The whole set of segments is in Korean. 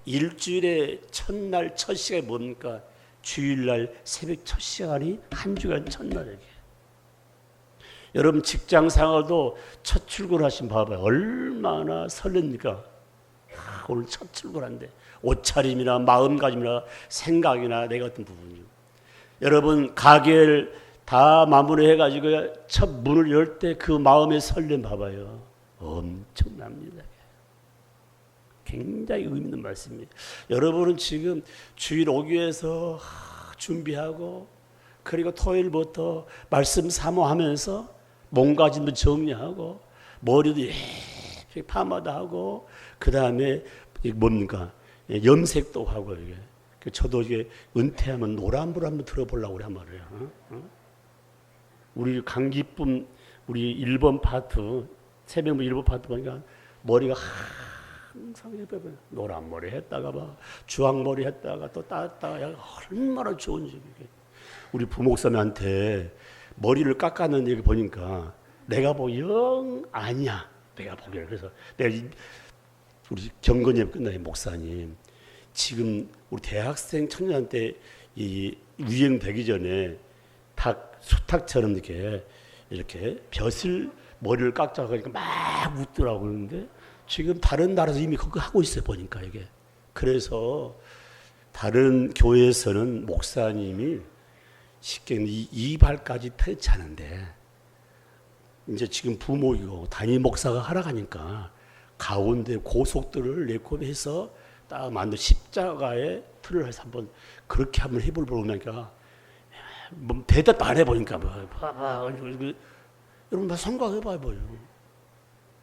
일주일의 첫날 첫 시간이 뭡니까? 주일날 새벽 첫 시간이 한 주간 첫날이에요. 여러분 직장 생활도 첫 출근하신 봐봐요. 얼마나 설렙니까? 오늘 첫 출근한데 옷차림이나 마음가짐이나 생각이나 내 같은 부분이요. 여러분 가게를 다 마무리해가지고 첫 문을 열 때 그 마음의 설렘 봐봐요. 엄청납니다. 굉장히 의미 있는 말씀입니다. 여러분은 지금 주일 오기 위해서 준비하고 그리고 토요일부터 말씀 사모하면서 몸가짐도 정리하고 머리도 이렇게 파마도 하고 그 다음에 뭡니까? 염색도 하고 이게. 저도 이게 은퇴하면 노란불 한번 들어보려고 그래 말이에요. 우리 강기쁨 우리 1번 파트 새벽 1번 파트 보니까 머리가 항상 노란 머리 했다가 막 주황 머리 했다가 또 따뜻하가 얼마나 좋은지. 우리 부목사님한테 머리를 깎았는 얘기 보니까 내가 영 아니야. 내가 보기에는. 그래서 내가 우리 경건예배 끝나니 목사님 지금 우리 대학생 청년한테 이 유행되기 전에 닭 수탉처럼 이렇게 벼슬 머리를 깎자고 하니까 막 웃더라고. 그러는데 지금 다른 나라에서 이미 그거 하고 있어요 보니까 이게. 그래서 다른 교회에서는 목사님이 쉽게 이발까지 터치하는데 이제 지금 부목이고 담임 목사가 하러 가니까 가운데 고속도를 내코해서 딱 만든 십자가의 틀을 해서 한번 그렇게 한번 해볼 보니까 뭐 대답도 안 해보니까 봐봐. 여러분 다 생각해봐요.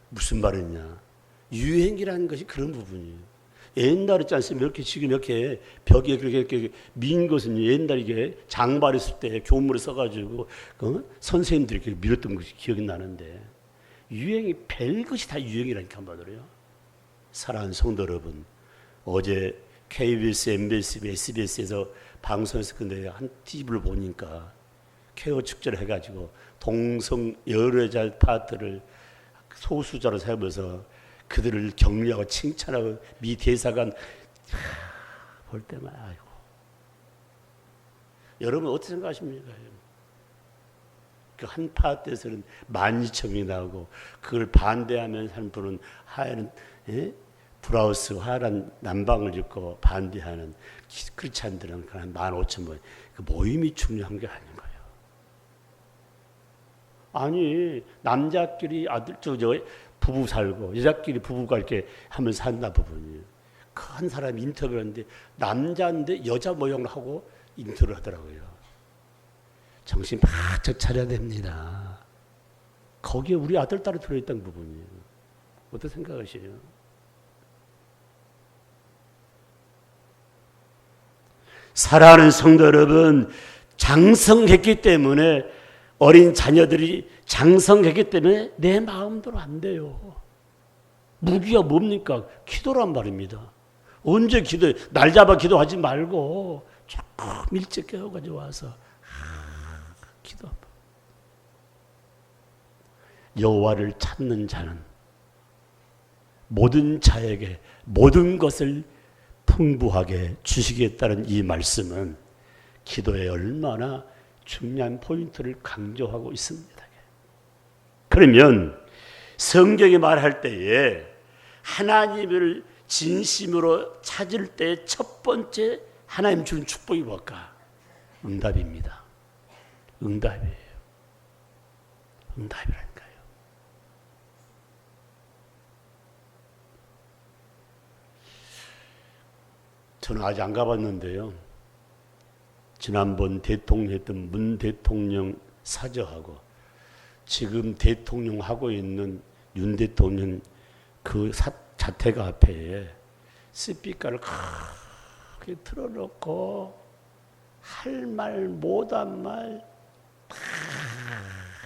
무슨 말이냐. 유행이라는 것이 그런 부분이에요. 옛날에 있지 않습니까? 이렇게 지금 이렇게 벽에 그렇게 민 것은 옛날에 이게 장발했을 때 교문에 써가지고 선생님들이 이렇게 밀었던 것이 기억이 나는데 유행이 별것이 다 유행이라니까 한마디로요. 사랑하는 성도 여러분, 어제 KBS, MBS, SBS에서 방송에서 근데 한 TV를 보니까 케어 축제를 해가지고 동성 여러 여자 파트를 소수자로 세우면서 그들을 격려하고 칭찬하고 미 대사관 볼 때만 아이고. 여러분 어떻게 생각하십니까? 그 한 파트에서는 12,000명이 나오고 그걸 반대하면 한 분은 하얀 브라우스 하얀 남방을 입고 반대하는 크리스찬들은 한 15,000명. 그 모임이 중요한 게 아닌 거예요. 아니 남자끼리 부부 살고 여자끼리 부부가 이렇게 하면서 산다 부분이에요. 그 한 사람이 인터뷰를 하는데 남자인데 여자 모양을 하고 인터뷰를 하더라고요. 정신 바짝 차려야 됩니다. 거기에 우리 아들, 딸이 들어있다는 부분이에요. 어떻게 생각하세요? 사랑하는 성도 여러분, 장성했기 때문에 어린 자녀들이 장성했기 때문에 내 마음대로 안 돼요. 무기가 뭡니까? 기도란 말입니다. 언제 기도해? 날 잡아 기도하지 말고 조금 일찍 깨워가지고 와서 기도하라. 여호와를 찾는 자는 모든 자에게 모든 것을 풍부하게 주시겠다는 이 말씀은 기도에 얼마나 중요한 포인트를 강조하고 있습니다. 그러면 성경이 말할 때에 하나님을 진심으로 찾을 때 첫 번째 하나님 주는 축복이 뭘까? 응답입니다. 응답이에요. 응답이라니까요. 저는 아직 안 가봤는데요. 지난번 대통령 했던 문 대통령 사저하고 지금 대통령 하고 있는 윤 대통령 그 자택 앞에 스피커를 크게 틀어놓고 할 말 못한 말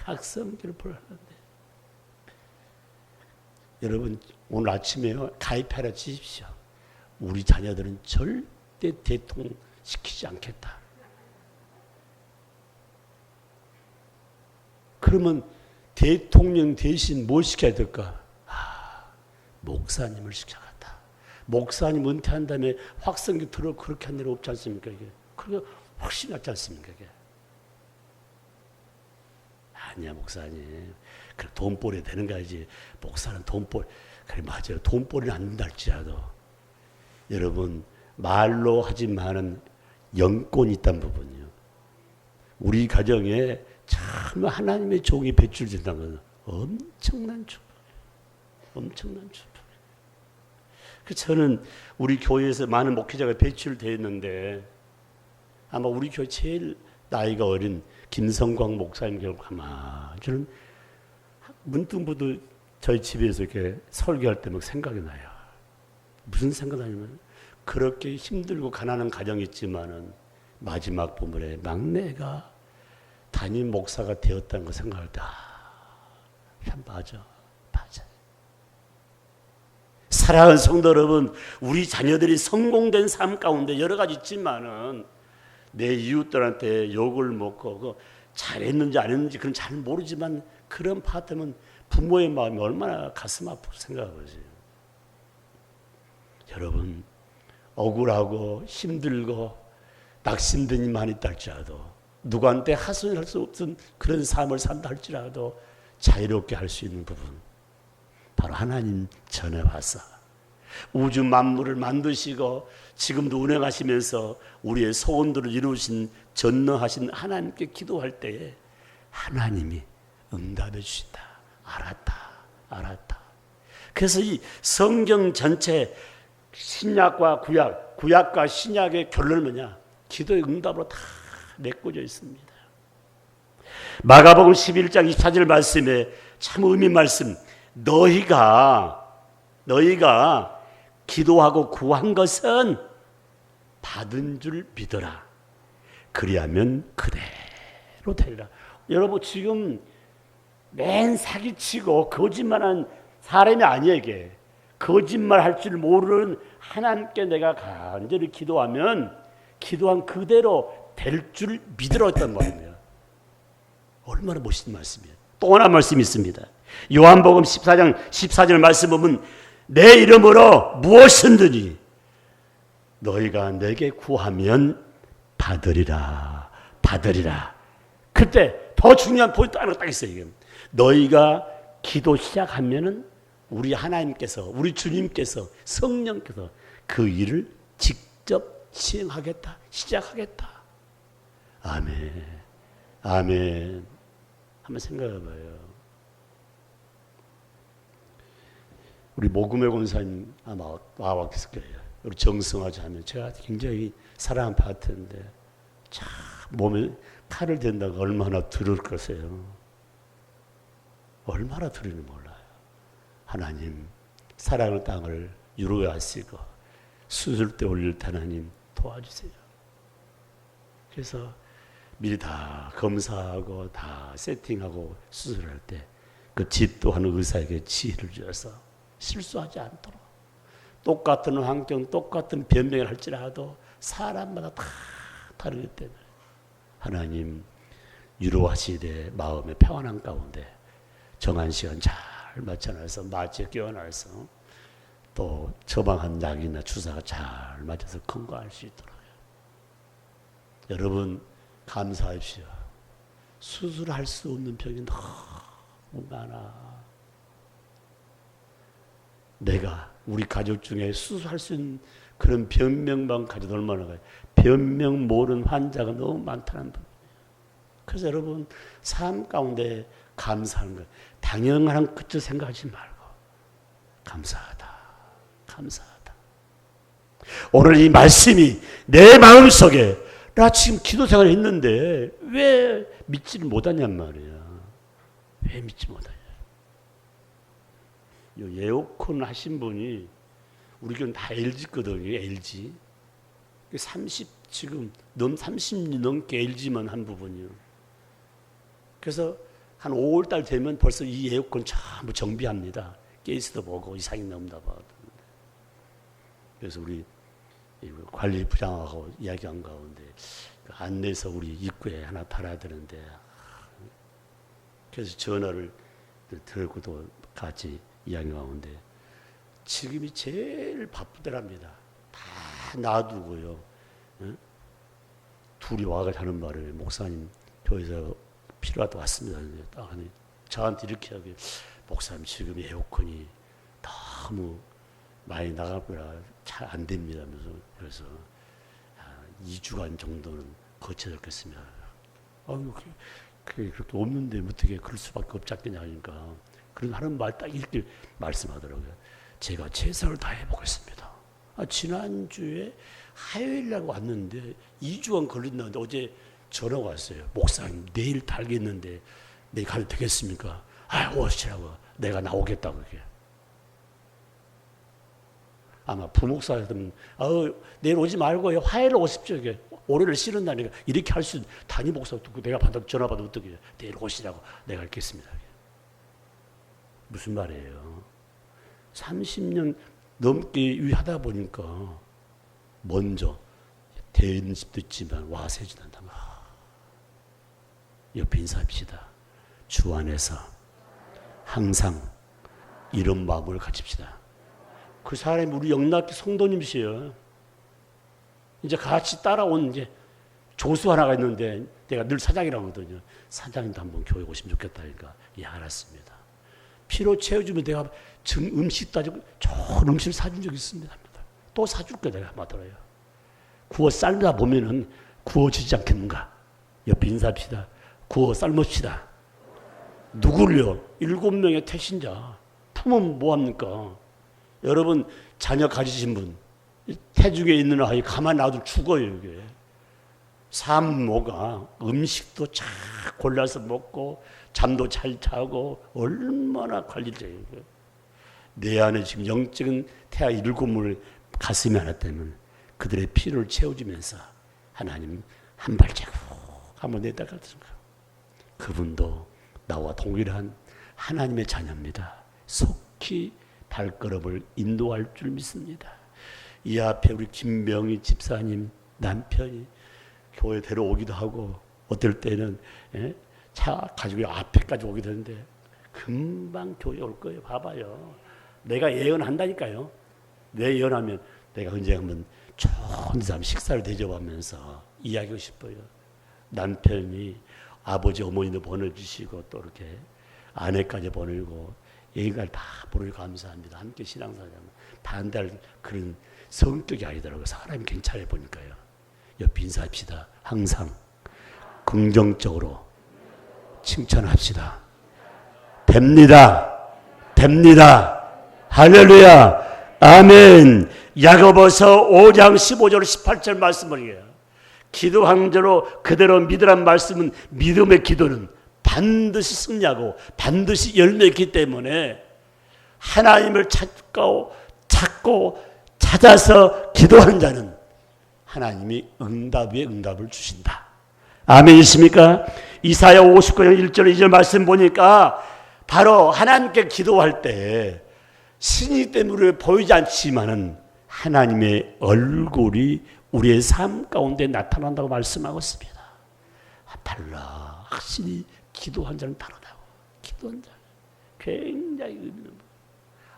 학성기를 불렀는데 여러분 오늘 아침에 가입하라 주십시오. 우리 자녀들은 절대 대통령 시키지 않겠다. 그러면 대통령 대신 뭘 시켜야 될까? 목사님을 시켜갔다. 목사님 은퇴한 다음에 확성기 들어 그렇게 한 일 없지 않습니까? 이게 그게 훨씬 낫지 않습니까? 이게 아니야 목사님. 그래 돈벌이 되는 거야지. 목사는 돈벌 그래 맞아요. 돈벌이는 안 된다 할지라도 여러분 말로 하지만은 영권이 있다는 부분이요. 우리 가정에 참 하나님의 종이 배출된다는 건 엄청난 축복. 엄청난 축복. 저는 우리 교회에서 많은 목회자가 배출되어 있는데 아마 우리 교회 제일 나이가 어린 김성광 목사님 기억하면 저는 문득문득 저희 집에서 이렇게 설교할 때 막 생각이 나요. 무슨 생각하냐면 그렇게 힘들고 가난한 가정이 있지만은 마지막 부분에 막내가 담임 목사가 되었다는 거 생각할 때 참 맞아. 사랑하는 성도 여러분, 우리 자녀들이 성공된 삶 가운데 여러 가지 있지만은 내 이웃들한테 욕을 먹고 잘했는지 안 했는지 그건 잘 모르지만 그런 파트면 부모의 마음이 얼마나 가슴 아프고 생각하세요. 여러분 억울하고 힘들고 낙심된 일이 많이 있다 할지라도 누구한테 하소연할 수 없던 그런 삶을 산다 할지라도 자유롭게 할 수 있는 부분 바로 하나님 전에 와서 우주 만물을 만드시고 지금도 운행하시면서 우리의 소원들을 이루신 전능하신 하나님께 기도할 때에 하나님이 응답해 주신다. 알았다. 그래서 이 성경 전체 신약과 구약과 신약의 결론은 뭐냐? 기도의 응답으로 다 메꿔져 있습니다. 마가복음 11장 24절 말씀에 참 의미 말씀. 너희가 기도하고 구한 것은 받은 줄 믿어라. 그리하면 그대로 되리라. 여러분 지금 맨 사기치고 거짓말한 사람이 아니에요. 이게 거짓말 할 줄 모르는 하나님께 내가 간절히 기도하면 기도한 그대로 될 줄 믿으라 했단 말이에요. 얼마나 멋있는 말씀이에요. 또 하나 말씀이 있습니다. 요한복음 14장 14절 말씀 보면 내 이름으로 무엇이든지 너희가 내게 구하면 받으리라. 그때 더 중요한 포인트 하나 딱 있어요. 이게. 너희가 기도 시작하면은 우리 하나님께서 우리 주님께서 성령께서 그 일을 직접 시행하겠다. 시작하겠다. 아멘. 한번 생각해 봐요. 우리 모금의 권사님 아마 와봤을 거예요. 우리 정성하지 하면 제가 굉장히 사랑하는 파트인데 참 몸에 칼을 댄다고 얼마나 두려울 것이에요. 얼마나 두려운지 몰라요. 하나님 사랑의 땅을 유로하시고 수술대 올릴 때 하나님 도와주세요. 그래서 미리 다 검사하고 다 세팅하고 수술할 때 그 집도하는 의사에게 지혜를 주어서 실수하지 않도록 똑같은 환경 똑같은 변명을 할지라도 사람마다 다 다르기 때문에 하나님 유로하시되 마음의 평안한 가운데 정한 시간 잘 맞춰놔서 마취에 끼워놔서 또 처방한 약이나 주사가 잘 맞아서 건강할 수 있도록 여러분 감사합시오. 수술할 수 없는 병이 너무 많아. 내가 우리 가족 중에 수술할 수 있는 그런 변명만 가져도 얼마나 가요. 변명 모르는 환자가 너무 많다는 분. 그래서 여러분 삶 가운데 감사하는 거예요. 당연한 그저 생각하지 말고 감사하다. 오늘 이 말씀이 내 마음속에 나 지금 기도 생활을 했는데 왜 믿지를 못하냔 말이야. 왜 믿지 못하냐. 에어컨 하신 분이 우리 교회는 다 LG거든요. LG. 30년 넘게 LG만 한 부분이요. 그래서 한 5월달 되면 벌써 이 에어컨 전부 정비합니다. 가스도 보고 이상이 넘나 봐. 그래서 우리 관리부장하고 이야기한 가운데 안내서 우리 입구에 하나 달아야 되는데 그래서 전화를 들고도 같이 이야기 가운데 지금이 제일 바쁠 때랍니다. 다 놔두고요. 응? 둘이 와가 하는 말을 목사님 교회에서 필요하다 왔습니다. 딱 하니 저한테 이렇게 하게 목사님 지금 에어컨이 너무 많이 나가거나 잘 안 됩니다. 그래서 2주간 정도는 거쳐야 겠습니다. 아유, 그렇게 없는데 어떻게 그럴 수밖에 없지 않겠냐 하니까 그런 하는 말 딱 이렇게 말씀하더라고요. 제가 최선을 다해 보겠습니다. 지난주에 화요일날 왔는데 2주간 걸린다는데 어제 전화가 왔어요. 목사님 내일 달겠는데 내일 가도 되겠습니까? 오시라고 내가 나오겠다고 그게. 아마 부목사였으면 내일 오지 말고 화요일 오십시오. 이게 올해를 싫은다니까 이렇게 할 수 단임 목사 듣고 내가 전화 받으면 어떻게 내일 오시라고 내가 읽겠습니다. 무슨 말이에요? 30년 넘게 하다 보니까 먼저 대는 집도 있지만 와서 해준다. 옆에 인사합시다. 주 안에서 항상 이런 마음을 가집시다. 그 사람이 우리 영락교 성도님이시여. 이제 같이 따라온 이제 조수 하나가 있는데 내가 늘 사장이라고 하거든요. 사장님도 한번 교회 오시면 좋겠다니까. 예, 알았습니다. 피로 채워주면 내가 음식 따지고 좋은 음식을 사준 적이 있습니다. 또 사줄 거야 내가 하더라고요. 구워 삶다 보면은 구워지지 않겠는가. 옆에 인사합시다. 구워 삶읍시다. 누구를요? 7명의 태신자. 품은 뭐합니까? 여러분 자녀 가지신 분 태중에 있는 아이 가만 놔도 죽어요. 이게 산모가 음식도 잘 골라서 먹고 잠도 잘 자고 얼마나 관리돼요. 내 안에 지금 영적인 태아 7몸을 가슴에 하나 때문에 그들의 피를 채워주면서 하나님 한 발자국 한번 내다가든가. 그분도 나와 동일한 하나님의 자녀입니다. 속히 발걸음을 인도할 줄 믿습니다. 이 앞에 우리 김명희 집사님 남편이 교회 데려오기도 하고 어떨 때는 차 가지고 앞에까지 오기도 하는데 금방 교회 올 거예요. 봐봐요. 내가 예언한다니까요. 내 예언하면 내가 언제 한번 좋은 사람 식사를 대접하면서 이야기하고 싶어요. 남편이 아버지 어머니도 보내주시고 또 이렇게 아내까지 보내고 애가 다 보내고 감사합니다. 함께 신앙생활 반대할 그런 성격이 아니더라고요. 사람이 괜찮아 보니까요. 옆에 인사합시다. 항상 긍정적으로 칭찬합시다. 됩니다. 됩니다. 할렐루야. 아멘. 야고보서 5장 15절 18절 말씀을요. 기도한 대로 그대로 믿으란 말씀은 믿음의 기도는 반드시 승리하고 반드시 열매 있기 때문에 하나님을 찾고 찾아서 기도하는 자는 하나님이 응답 위에 응답을 주신다. 아멘이십니까? 이사야 59장 1절 2절 말씀 보니까 바로 하나님께 기도할 때 신이 때문에 보이지 않지만은 하나님의 얼굴이 우리의 삶 가운데 나타난다고 말씀하고 있습니다. 달라. 확실히 기도한 자는 다르다고. 기도한 자 굉장히 의미 있는 분.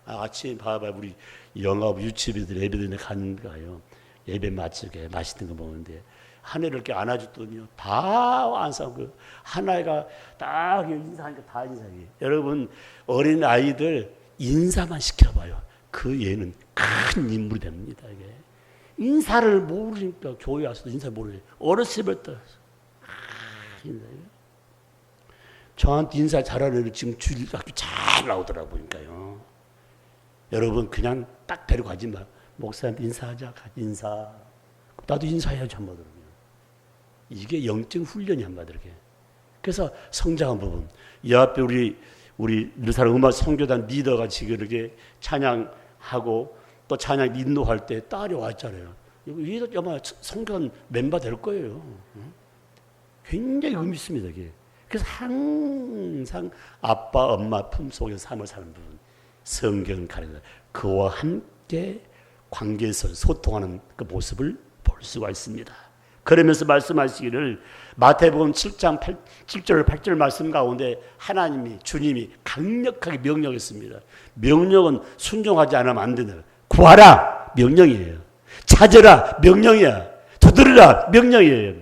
아침에 봐봐 우리 영업 유치비들 예배드리는 가요. 예배 마치게 맛있는 거 먹는데 한 해를 이렇게 안아줬더니 다 안싸고 하나가 딱 인사하니까 다 인사해. 여러분 어린 아이들 인사만 시켜봐요. 그 얘는 큰 인물이 됩니다. 이게 인사를 모르니까 교회 와서도 인사 모르요. 어렸을 때부터 인사해요. 저한테 인사 잘하는 애를 지금 주일학교 잘 나오더라고 보니까요. 여러분 그냥 딱 데리고 가지 마. 목사한테 인사하자. 인사. 나도 인사해야지 한마디로. 이게 영적 훈련이 한마디로. 그래서 성장한 부분. 이 앞에 우리 늘사람 음악 선교단 리더가 지금 이렇게 찬양하고 또 찬양 인도할 때 딸이 왔잖아요. 이거 아마 성교단 멤버 될 거예요. 굉장히 의미 있습니다. 이게. 그래서 항상 아빠, 엄마 품속에서 삶을 사는 부분. 성경을 가르쳐 그와 함께 관계에서 소통하는 그 모습을 볼 수가 있습니다. 그러면서 말씀하시기를 마태복음 7장 7절 8절 말씀 가운데 하나님이 주님이 강력하게 명령했습니다. 명령은 순종하지 않으면 안 된다. 구하라 명령이에요. 찾으라 명령이야. 두드리라 명령이에요.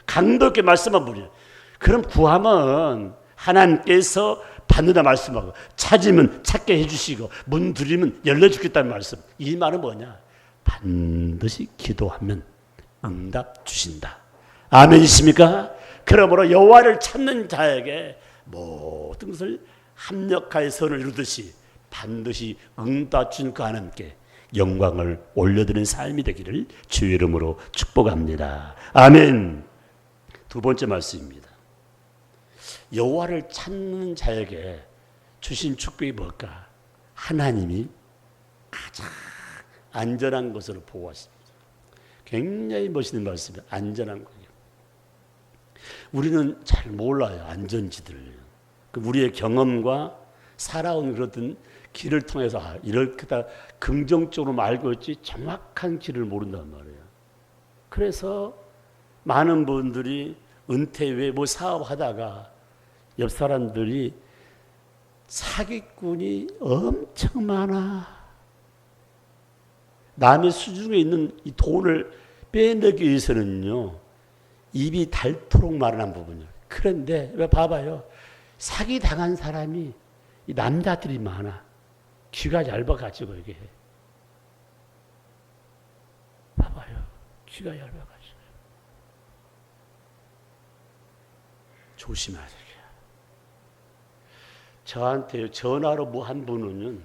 강도 있게 말씀한 분이에요. 그럼 구하면 하나님께서 받는다 말씀하고 찾으면 찾게 해주시고 문 두드리면 열려주겠다는 말씀. 이 말은 뭐냐? 반드시 기도하면 응답 주신다. 아멘이십니까? 그러므로 여호와를 찾는 자에게 모든 것을 합력하여 선을 이루듯이 반드시 응답 주는 그 하나님께 영광을 올려드리는 삶이 되기를 주의 이름으로 축복합니다. 아멘. 두 번째 말씀입니다. 여호와를 찾는 자에게 주신 축복이 뭘까? 하나님이 가장 안전한 것으로 보호하십니다. 굉장히 멋있는 말씀이에요. 안전한 거예요. 우리는 잘 몰라요. 안전지들을. 우리의 경험과 살아온 그런 길을 통해서 이렇게 다 긍정적으로 알고 있지 정확한 길을 모른단 말이에요. 그래서 많은 분들이 은퇴 후에 뭐 사업하다가 옆 사람들이 사기꾼이 엄청 많아. 남의 수중에 있는 이 돈을 빼내기 위해서는요, 입이 닳도록 말하는 부분이에요. 그런데 왜 봐봐요. 사기 당한 사람이 이 남자들이 많아. 귀가 얇아가지고 이게. 봐봐요. 귀가 얇아가지고. 조심해야 돼요. 저한테 전화로 뭐 한 분은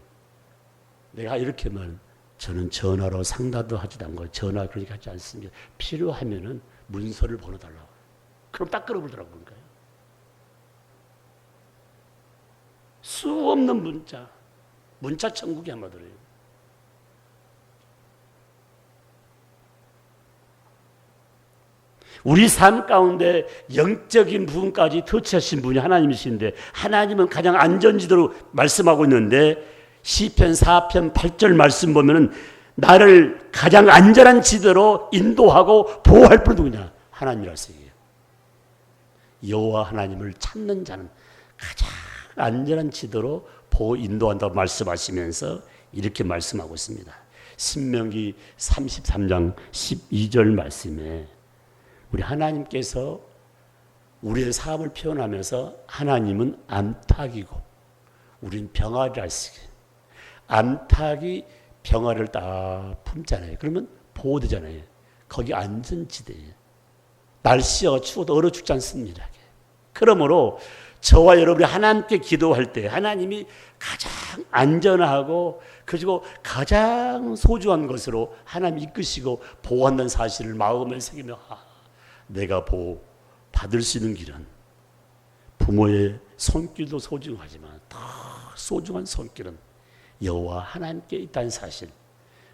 내가 이렇게 말, 저는 전화로 상담도 하지도 않고 전화 그러니까 하지 않습니다. 필요하면은 문서를 보내달라고. 그럼 딱 끌어보더라고. 그러니까요. 수 없는 문자 천국이 한마디로요. 우리 삶 가운데 영적인 부분까지 터치하신 분이 하나님이신데 하나님은 가장 안전지대로 말씀하고 있는데 시편 4편 8절 말씀 보면은 나를 가장 안전한 지대로 인도하고 보호할 분이 누구냐? 하나님이라서 얘기해요. 여호와 하나님을 찾는 자는 가장 안전한 지대로 보호 인도한다고 말씀하시면서 이렇게 말씀하고 있습니다. 신명기 33장 12절 말씀에 우리 하나님께서 우리의 삶을 표현하면서 하나님은 암탉이고 우린 병아리라 하시게. 암탉이 병아리를 딱 품잖아요. 그러면 보호되잖아요. 거기 안전지대예요. 날씨가 추워도 얼어 죽지 않습니다. 그러므로 저와 여러분이 하나님께 기도할 때 하나님이 가장 안전하고 그리고 가장 소중한 것으로 하나님 이끄시고 보호한다는 사실을 마음에 새기며 내가 보호 받을 수 있는 길은 부모의 손길도 소중하지만 더 소중한 손길은 여호와 하나님께 있다는 사실.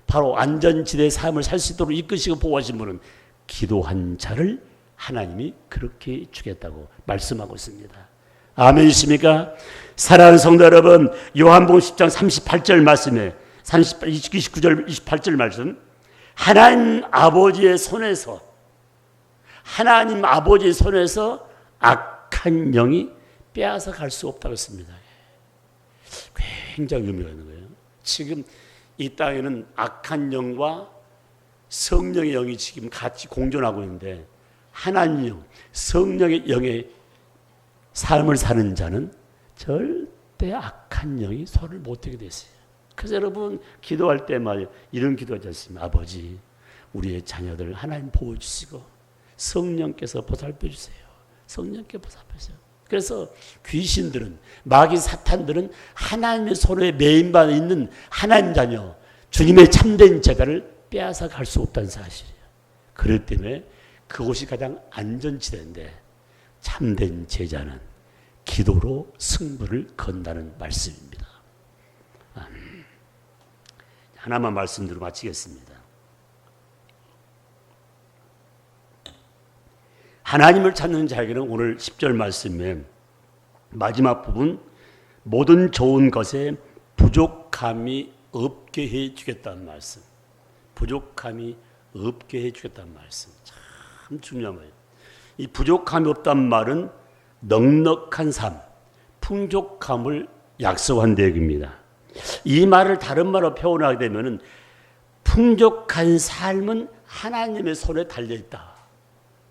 바로 안전지대의 삶을 살 수 있도록 이끄시고 보호하신 분은 기도한 자를 하나님이 그렇게 주겠다고 말씀하고 있습니다. 아멘이십니까? 사랑하는 성도 여러분, 요한복음 10장 38절 말씀에 29절 28절 말씀, 하나님 아버지의 손에서 악한 영이 빼앗아 갈 수 없다고 했습니다. 굉장히 의미가 있는 거예요. 지금 이 땅에는 악한 영과 성령의 영이 지금 같이 공존하고 있는데 하나님 영, 성령의 영의 삶을 사는 자는 절대 악한 영이 손을 못 대게 됐어요. 그래서 여러분 기도할 때마다 이런 기도하지 않습니까? 아버지, 우리의 자녀들 하나님 보호주시고 성령께서 보살펴 주세요. 성령께 보살펴 주세요. 그래서 귀신들은, 마귀 사탄들은 하나님의 손에 매인받아 있는 하나님 자녀, 주님의 참된 제자를 빼앗아 갈 수 없다는 사실이에요. 그렇기 때문에 그곳이 가장 안전지대인데 참된 제자는 기도로 승부를 건다는 말씀입니다. 하나만 말씀드리고 마치겠습니다. 하나님을 찾는 자에게는 오늘 10절 말씀에 마지막 부분 모든 좋은 것에 부족함이 없게 해 주겠다는 말씀. 부족함이 없게 해 주겠다는 말씀. 참 참 중요한 거예요. 이 부족함이 없단 말은 넉넉한 삶, 풍족함을 약속한 얘기입니다. 이 말을 다른 말로 표현하게 되면은 풍족한 삶은 하나님의 손에 달려 있다.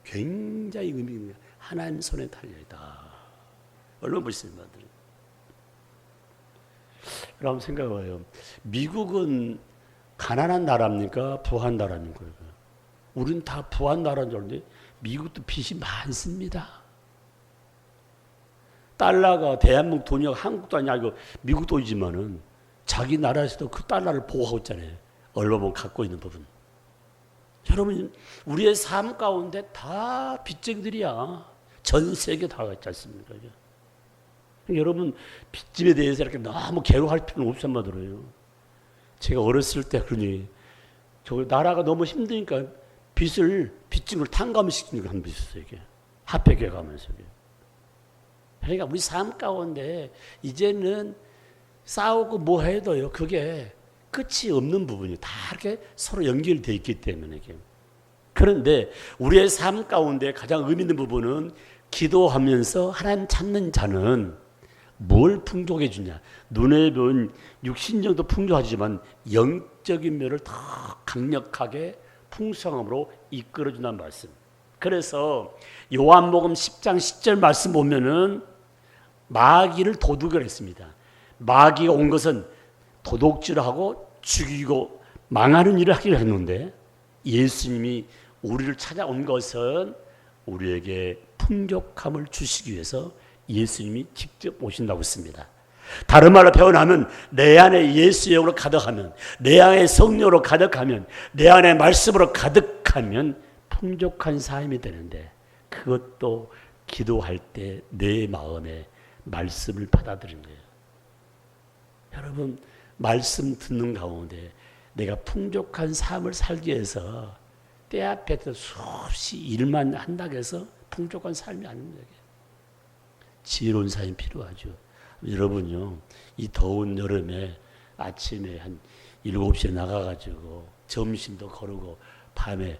굉장히 의미 있는 거예요. 하나님 손에 달려 있다. 얼마나 멋있습니까? 여러분 생각해봐요. 미국은 가난한 나라입니까? 부한 나라입니까? 우리는 다 부한 나라인 줄 알았는데 미국도 빚이 많습니다. 달러가 대한민국 돈이 한국 돈이 아니고 미국 돈이지만은 자기 나라에서도 그 달러를 보호하고 있잖아요. 얼마나 갖고 있는 부분. 여러분 우리의 삶 가운데 다 빚쟁이들이야. 전 세계 다 있지 않습니까? 여러분 빚짐에 대해서 이렇게 너무 괴로워할 필요는 없단 말이에요. 제가 어렸을 때 그러니 저 나라가 너무 힘드니까 빚진 걸 탕감시키는 거 한 번 있었어요. 이게 합백해 가면서. 그러니까 우리 삶 가운데 이제는 싸우고 뭐 해도요. 그게 끝이 없는 부분이 다 이렇게 서로 연결되어 있기 때문에 이게. 그런데 우리의 삶 가운데 가장 의미 있는 부분은 기도하면서 하나님 찾는 자는 뭘 풍족해 주냐. 눈에 보면 육신정도 풍족하지만 영적인 면을 더 강력하게 풍성함으로 이끌어준다는 말씀. 그래서 요한복음 10장 10절 말씀 보면은 마귀를 도둑이라 했습니다. 마귀가 온 것은 도둑질하고 죽이고 망하는 일을 하기로 했는데 예수님이 우리를 찾아온 것은 우리에게 풍족함을 주시기 위해서 예수님이 직접 오신다고 했습니다. 다른 말로 표현하면 내 안에 예수의 영으로 가득하면, 내 안에 성령으로 가득하면, 내 안에 말씀으로 가득하면 풍족한 삶이 되는데 그것도 기도할 때 내 마음에 말씀을 받아들이는 거예요. 여러분 말씀 듣는 가운데 내가 풍족한 삶을 살기 위해서 때 앞에서 수없이 일만 한다고 해서 풍족한 삶이 아닙니다. 지혜로운 삶이 필요하죠. 여러분요, 이 더운 여름에 아침에 한 7시에 나가가지고 점심도 거르고 밤에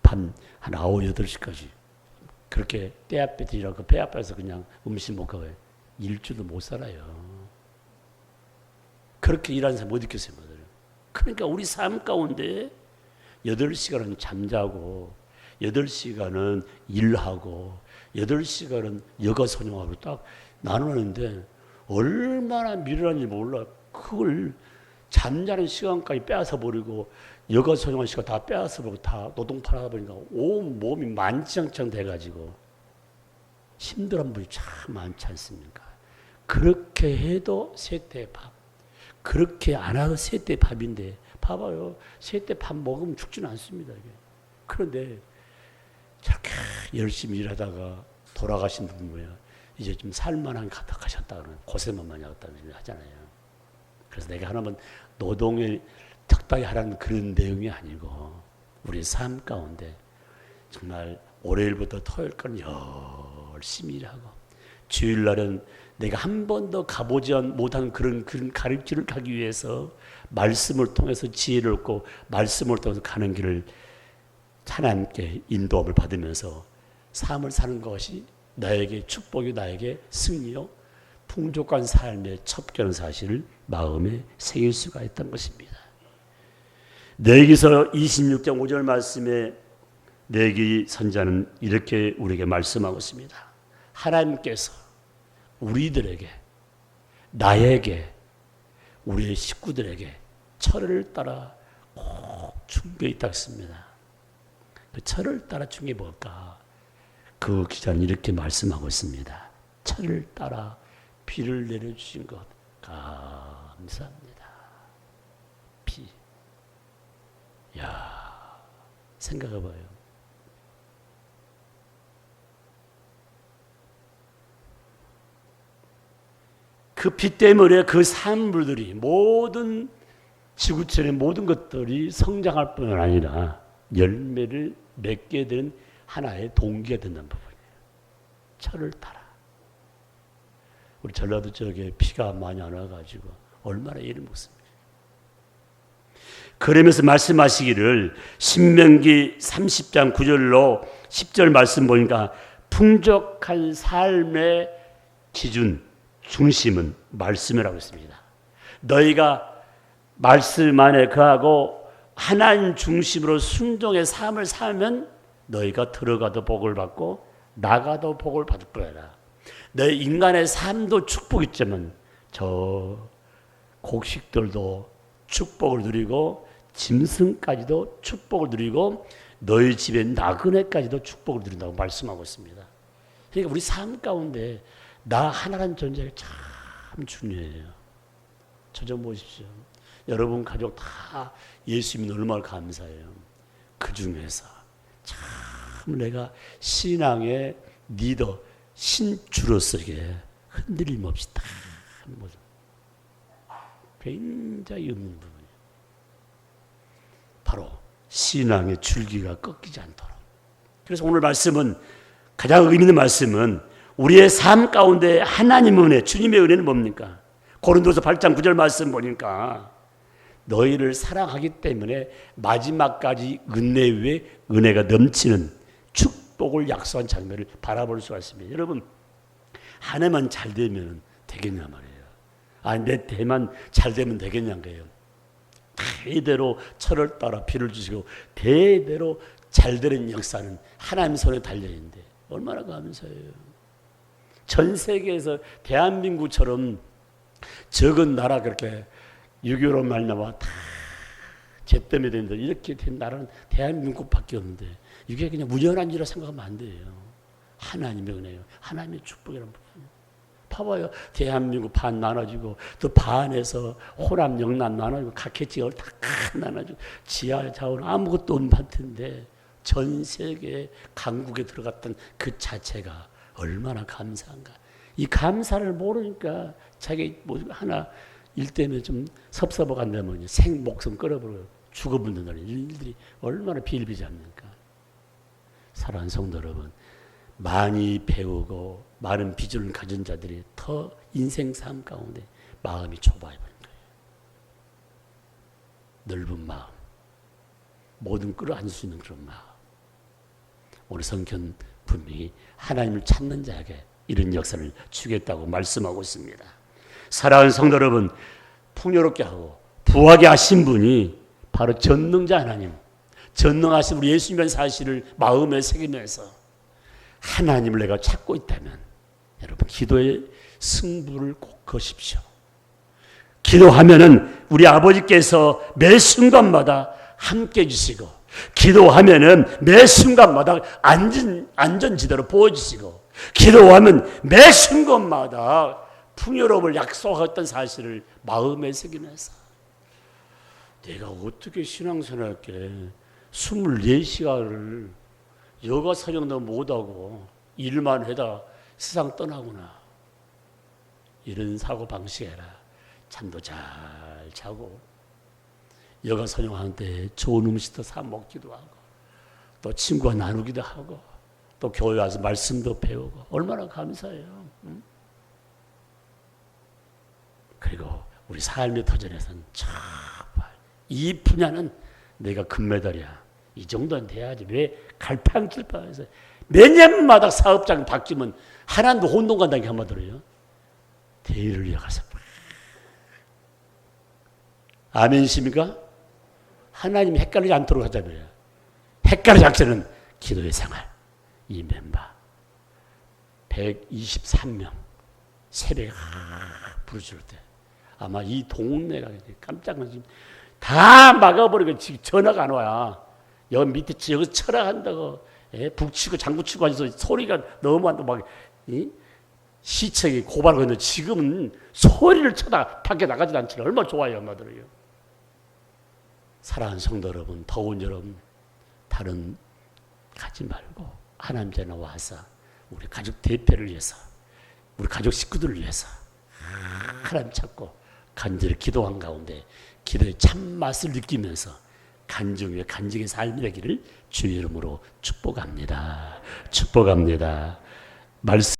한 9, 8시까지 그렇게 때 앞에 일하고 배 앞에서 그냥 음식 먹고 일주도 못 살아요. 그렇게 일하는 사람 못 있겠어요. 그러니까 우리 삶 가운데 8시간은 잠자고 8시간은 일하고 8시간은 여가소녀하고 딱 나누는데 얼마나 미련한지 몰라. 그걸 잠자는 시간까지 빼앗아 버리고 여가소녀 시간 다 빼앗아 버리고 다 노동 팔아다 보니까 온 몸이 만지장창 돼가지고 힘들한 분이 참 많지 않습니까? 그렇게 해도 세때 밥, 그렇게 안 해도 세때 밥인데 봐봐요. 세때 밥 먹으면 죽지는 않습니다. 이게. 그런데 저렇게 열심히 일하다가 돌아가신 분 뭐야? 이제 좀 살만한 가득하셨다는 고생만 많이 하셨다는 하잖아요. 그래서 내가 하나만 노동에 적당히 하라는 그런 내용이 아니고 우리 삶 가운데 정말 월요일부터 토요일까지 열심히 일하고 주일날은 내가 한 번도 가보지 못한 그런 가르침을 가기 위해서 말씀을 통해서 지혜를 얻고 말씀을 통해서 가는 길을 하나님께 인도함을 받으면서 삶을 사는 것이 나에게 축복이 나에게 승리요 풍족한 삶의 첩견 사실을 마음에 새길 수가 있던 것입니다. 내기서 26장 5절 말씀에 내기 선자는 이렇게 우리에게 말씀하고 있습니다. 하나님께서 우리들에게 나에게 우리의 식구들에게 철을 따라 꼭 준비해 있다고 했습니다. 그 철을 따라 준 게 뭘까? 그 기자는 이렇게 말씀하고 있습니다. 철을 따라 비를 내려주신 것 감사합니다. 비. 야, 생각해봐요. 그 비 때문에 그 산물들이 모든 지구촌의 모든 것들이 성장할 뿐 아니라 열매를 맺게 되는 하나의 동기가 된다는 부분이에요. 철을 따라. 우리 전라도 쪽에 비가 많이 안 와가지고 얼마나 일을 먹습니까? 그러면서 말씀하시기를 신명기 30장 9절로 10절 말씀 보니까 풍족한 삶의 기준, 중심은 말씀이라고 했습니다. 너희가 말씀 안에 거하고 하나님 중심으로 순종의 삶을 살면 너희가 들어가도 복을 받고 나가도 복을 받을 거라. 너희 인간의 삶도 축복이지만 저 곡식들도 축복을 누리고 짐승까지도 축복을 누리고 너희 집에 나그네까지도 축복을 누린다고 말씀하고 있습니다. 그러니까 우리 삶 가운데 나 하나라는 존재가 참 중요해요. 저 좀 보십시오. 여러분 가족 다 예수 믿는 얼마나 감사해요. 그 중에서 참 내가 신앙의 리더, 신주로서에게 흔들림 없이 다 모습. 굉장히 없는 부분이에요. 바로 신앙의 줄기가 꺾이지 않도록. 그래서 오늘 말씀은 가장 의미 있는 말씀은 우리의 삶 가운데 하나님의 은혜, 주님의 은혜는 뭡니까? 고린도서 8장 9절 말씀 보니까 너희를 사랑하기 때문에 마지막까지 은혜 위에 은혜가 넘치는 축복을 약속한 장면을 바라볼 수가 있습니다. 여러분 하나만 잘 되면 되겠냐 말이에요. 내 대만 잘 되면 되겠냐는 거예요. 대대로 철을 따라 비를 주시고 대대로 잘 되는 역사는 하나님 손에 달려있는데 얼마나 감사해요. 전 세계에서 대한민국처럼 적은 나라 그렇게 6.25로 말미암아 다 잿더미 된다 이렇게 된 나라는 대한민국밖에 없는데 이게 그냥 우연한 일이라 생각하면 안 돼요. 하나님의 은혜요. 하나님의 축복이라는 부분. 봐봐요. 대한민국 반 나눠지고 또 반에서 호남 영남 나눠지고 각해지역을 다 나눠지고 지하 자원 아무것도 없는 파트인데 전 세계 강국에 들어갔던 그 자체가 얼마나 감사한가. 이 감사를 모르니까 자기 뭐 하나 일 때문에 좀 섭섭하고 간다면 생 목숨 끌어버리고 죽어버린다는 일들이 얼마나 비일비재합니까. 사랑하는 성도 여러분, 많이 배우고 많은 비전을 가진 자들이 더 인생 삶 가운데 마음이 좁아버린 거예요. 넓은 마음, 모든 끌어안을 수 있는 그런 마음. 오늘 성경 분명히 하나님을 찾는 자에게 이런 역사를 주겠다고 말씀하고 있습니다. 사랑하는 성도 여러분, 풍요롭게 하고 부하게 하신 분이 바로 전능자 하나님, 전능하신 우리 예수님의 사실을 마음에 새기면서 하나님을 내가 찾고 있다면 여러분 기도의 승부를 꼭 거십시오. 기도하면은 우리 아버지께서 매 순간마다 함께 해주시고 기도하면은 매 순간마다 안전지대로 보여주시고 기도하면 매 순간마다 풍요로움을 약속했던 사실을 마음에 새기면서 내가 어떻게 신앙생활할게 24시간을 여가 사정도 못하고 일만 해다 세상 떠나구나. 이런 사고방식해라. 잠도 잘 자고 여가 사정하는데 좋은 음식도 사 먹기도 하고 또 친구와 나누기도 하고 또 교회 와서 말씀도 배우고 얼마나 감사해요. 그리고 우리 삶의 터전에서는 이 분야는 내가 금메달이야. 이 정도는 돼야지. 왜 갈팡질팡해서 매년마다 사업장 바뀌면 하나님도 혼돈 간다는 게 한마디로요. 대의를 이어가서 아멘이십니까? 하나님이 헷갈리지 않도록 하자면요. 헷갈리지 않게는 기도의 생활. 이 멤버 123명 새벽에 부르실 때 아마 이 동네가 깜짝 놀라서 다 막아버리고 지금 전화가 안 와요. 여기 밑에 여기서 철학한다고 북치고 장구치고 하면서 소리가 너무 안 막 시청이 고발하고 있는데 지금은 소리를 쳐다 밖에 나가지도 않지. 얼마나 좋아요 엄마들은요. 사랑하는 성도 여러분, 더운 여름 다른 가지 말고 하나님 전에 와서 우리 가족 대표를 위해서 우리 가족 식구들을 위해서 하나님 찾고 간절히 기도한 가운데 기도의 참맛을 느끼면서 간증 위에 간증의 삶이 되기를 주의 이름으로 축복합니다. 축복합니다. 말씀